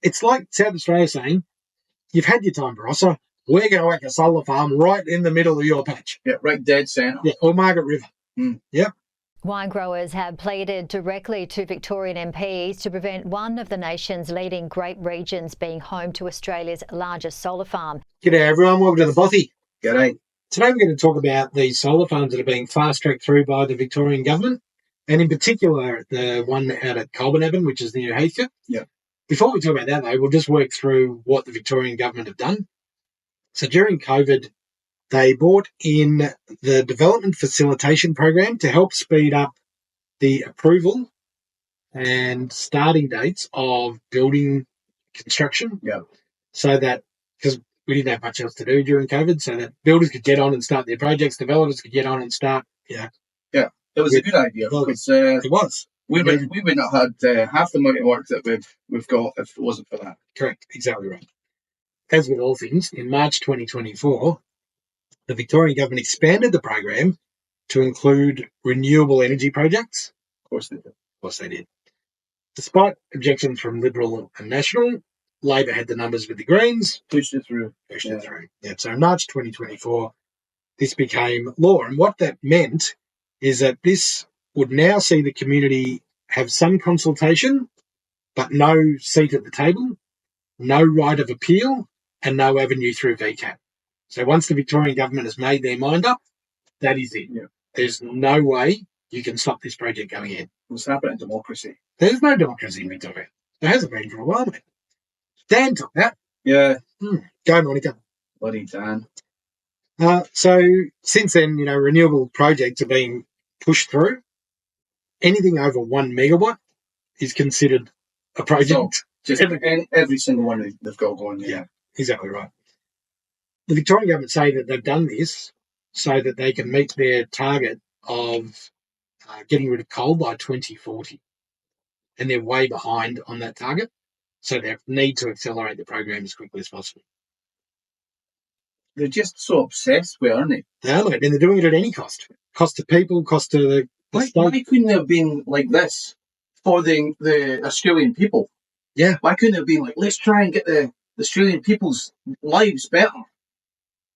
it's like South Australia saying, you've had your time, Barossa. We're going to whack a solar farm right in the middle of your patch. Yeah, right dead centre. Yeah, or Margaret River. Yep. Wine growers have pleaded directly to Victorian MPs to prevent one of the nation's leading grape regions being home to Australia's largest solar farm. G'day everyone, welcome to the Bothy. G'day. Today we're going to talk about these solar farms that are being fast-tracked through by the Victorian government, and in particular the one out at Colbinabbin, which is near Heathcote. Yeah. Before we talk about that though, we'll just work through what the Victorian government have done. So during COVID, they brought in the Development Facilitation Program to help speed up the approval and starting dates of building construction. Yeah. So that, because we didn't have much else to do during COVID, so that builders could get on and start their projects, developers could get on and start. Yeah. Yeah, it was a good idea. Because, it was. We would not have had half the amount of work that we've got if it wasn't for that. Correct, exactly right. As with all things, in March 2024, the Victorian government expanded the program to include renewable energy projects. Of course they did. Of course they did. Despite objections from Liberal and National, Labor had the numbers with the Greens. Pushed it through. Yeah, so in March 2024, this became law. And what that meant is that this would now see the community have some consultation, but no seat at the table, no right of appeal, and no avenue through VCAT. So once the Victorian government has made their mind up, that is it. Yeah. There's no way you can stop this project going ahead. What's happening in democracy? There's no democracy in Victoria. There hasn't been for a while, mate. Dan took that. Yeah. Go, Monica. Bloody Dan. So since then, renewable projects are being pushed through. Anything over 1 megawatt is considered a project. So just every single one they've got going there. Yeah, exactly right. The Victorian government say that they've done this so that they can meet their target of getting rid of coal by 2040. And they're way behind on that target. So they need to accelerate the program as quickly as possible. They're just so obsessed with it, aren't they? They are, mate, and they're doing it at any cost. Cost to people, cost to the state. Why couldn't it have been like this for the Australian people? Yeah. Why couldn't it have been like, let's try and get the Australian people's lives better?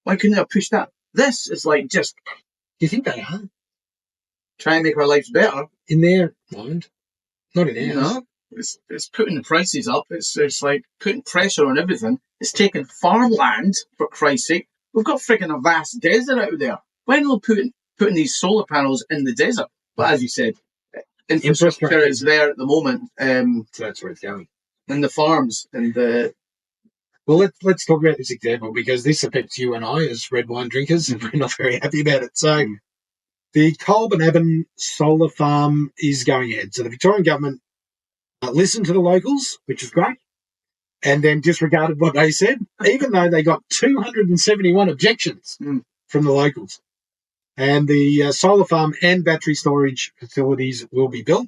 Why couldn't they have pushed that? This is like just... Do you think they are? Try and make our lives better. In their mind. Not in ours. No. It's putting the prices up. It's like putting pressure on everything. It's taking farmland, for Christ's sake. We've got freaking a vast desert out there. Why not putting these solar panels in the desert? But as you said, infrastructure is there at the moment. So that's where it's going. And the farms and the... Well, let's talk about this example because this affects you and I as red wine drinkers, and we're not very happy about it. So the Colbinabbin solar farm is going ahead. So the Victorian government listened to the locals, which is great, and then disregarded what they said, even though they got 271 objections from the locals. And the solar farm and battery storage facilities will be built.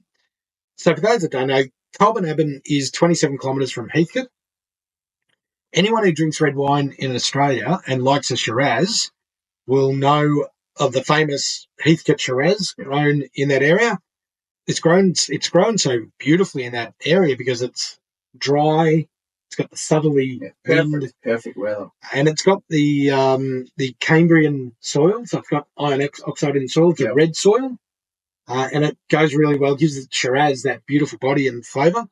So for those that don't know, Colbinabbin is 27 kilometres from Heathcote. Anyone who drinks red wine in Australia and likes a Shiraz will know of the famous Heathcote Shiraz grown in that area. It's grown so beautifully in that area because it's dry. It's got the southerly wind, perfect weather, and it's got the Cambrian soil. So it's got iron oxide in the soil. It's a red soil, and it goes really well. Gives the Shiraz that beautiful body and flavour.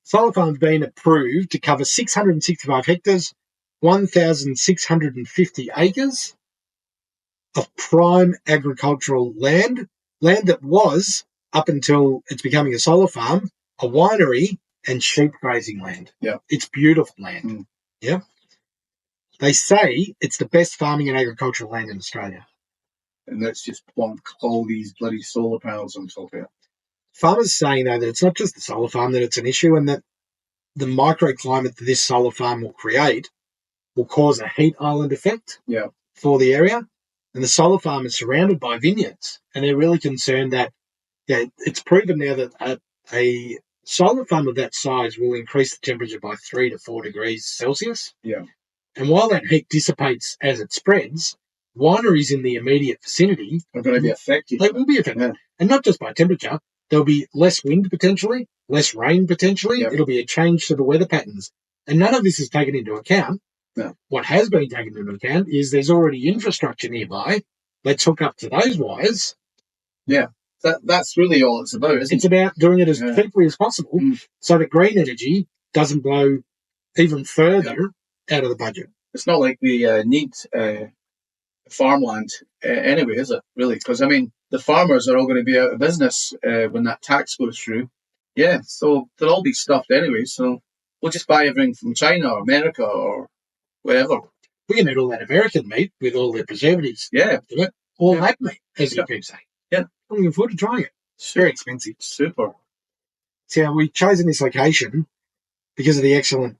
Solar farm's been approved to cover 665 hectares, 1,650 acres of prime agricultural land that was, up until it's becoming a solar farm, a winery and sheep grazing land. Yeah. It's beautiful land. Yeah. They say it's the best farming and agricultural land in Australia. And let's just plonk all these bloody solar panels on top of it. Farmers are saying, though, that it's not just the solar farm that it's an issue, and that the microclimate that this solar farm will create will cause a heat island effect for the area. And the solar farm is surrounded by vineyards, and they're really concerned that it's proven now that a solar farm of that size will increase the temperature by 3 to 4 degrees Celsius. Yeah. And while that heat dissipates as it spreads, wineries in the immediate vicinity are going to be affected. They will be affected. Yeah. And not just by temperature. There'll be less wind potentially. less rain potentially. Yep. It'll be a change to the weather patterns. And none of this is taken into account. No. What has been taken into account is there's already infrastructure nearby. Let's hook up to those wires. Yeah. That's really all it's about, isn't It's it? about doing it as Yeah. cheaply as possible so that green energy doesn't blow even further out of the budget. It's not like we need farmland anyway, is it, really? Because, I mean, the farmers are all going to be out of business when that tax goes through. Yeah, so they'll all be stuffed anyway, so we'll just buy everything from China or America or wherever. We can eat all that American meat with all their preservatives. Yeah. All Yeah. that meat, as you keep saying. Yeah. I'm looking forward to trying it. It's very expensive. Super. So we've chosen this location because of the excellent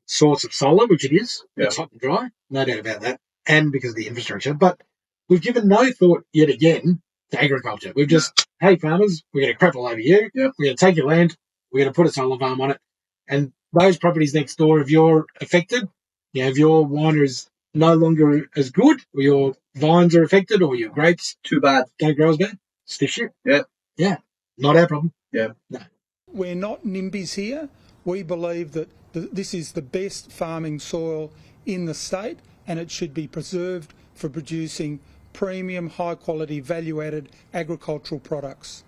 source of solar, which it is. Yeah. It's hot and dry, no doubt about that, and because of the infrastructure. But we've given no thought yet again to agriculture. We've just, hey, farmers, we're going to crap all over you. Yep. We're going to take your land. We're going to put a solar farm on it. And those properties next door, if you're affected, if your winery is no longer as good, or your vines are affected, or your grapes Too bad. don't grow as bad, stiff shit. Yeah. Yeah. Not our problem. Yeah. No. We're not NIMBYs here. We believe that this is the best farming soil in the state, and it should be preserved for producing premium, high-quality, value-added agricultural products.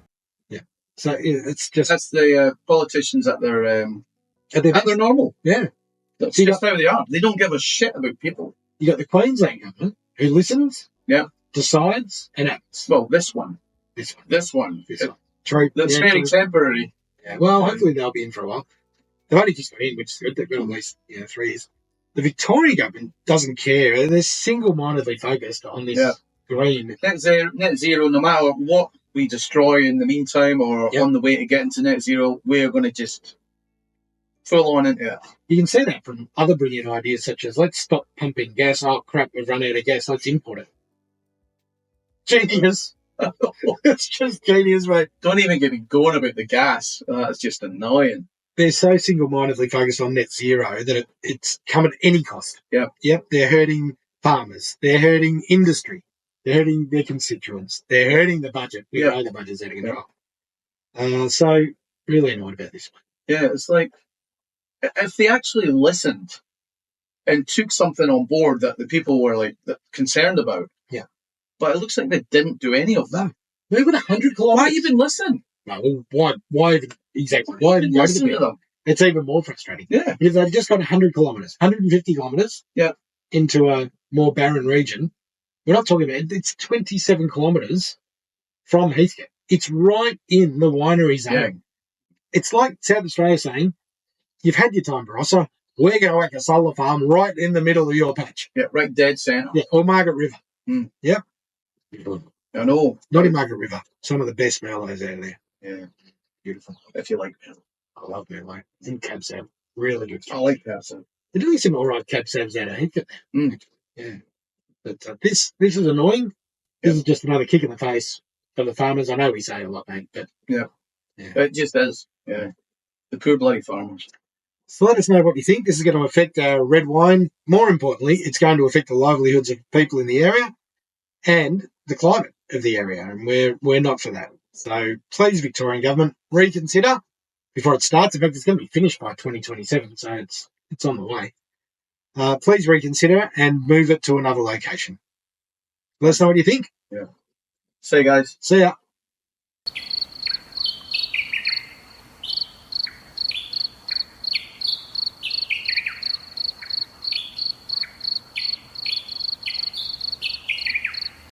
Yeah. So it's just... That's the politicians at their normal. Yeah. That's See, just how they are. They don't give a shit about people. You got the Queensland government who listens, Yeah. decides, and acts. Well, this one. This one. This one. True. That's Yeah, very true. temporary. Yeah. Well, hopefully they'll be in for a while. They've only just got in, which is good. They've been at least 3 years. The Victorian government doesn't care. They're single-mindedly focused on this green. Net zero, no matter what we destroy in the meantime or on the way to getting to net zero, we're going to just full on into it. You can see that from other brilliant ideas such as, let's stop pumping gas. Oh, crap, we've run out of gas. Let's import it. Genius. It's just genius, mate. Don't even get me going about the gas. That's just annoying. They're so single-mindedly focused on net zero that it's come at any cost. Yep. They're hurting farmers. They're hurting industry. They're hurting their constituents. They're hurting the budget. We know the budget's out of control. So really annoyed about this one. Yeah, it's like if they actually listened and took something on board that the people were concerned about. Yeah. But it looks like they didn't do any of that. They've got 100 kilometres. Why even listen? No, well, why even exactly? Why even listen to them? It's even more frustrating. Yeah. Because they've just got 100 kilometres, 150 kilometres into a more barren region. We're not talking about it's 27 kilometres from Heathcote. It's right in the winery zone. Yeah. It's like South Australia saying, you've had your time, Barossa. We're going to whack a solar farm right in the middle of your patch. Yeah, right dead centre. Yeah, or Margaret River. Mm. Yep. I know. Not in Margaret River. Some of the best Merlots out of there. Yeah. Beautiful. If you like Merlot. I love Merlot. And Cab Sav. Really good. I like Cab Sav. They're doing some all right Cab Savs out of Heathcote. Yeah. But this is annoying. This is just another kick in the face for the farmers. I know we say a lot, mate, but... Yeah. It just is. Yeah. The poor bloody farmers. So let us know what you think. This is going to affect our red wine. More importantly, it's going to affect the livelihoods of people in the area and the climate of the area, and we're not for that. So please, Victorian government, reconsider before it starts. In fact, it's going to be finished by 2027, so it's on the way. Please reconsider and move it to another location. Let us know what you think. Yeah. See you guys. See ya.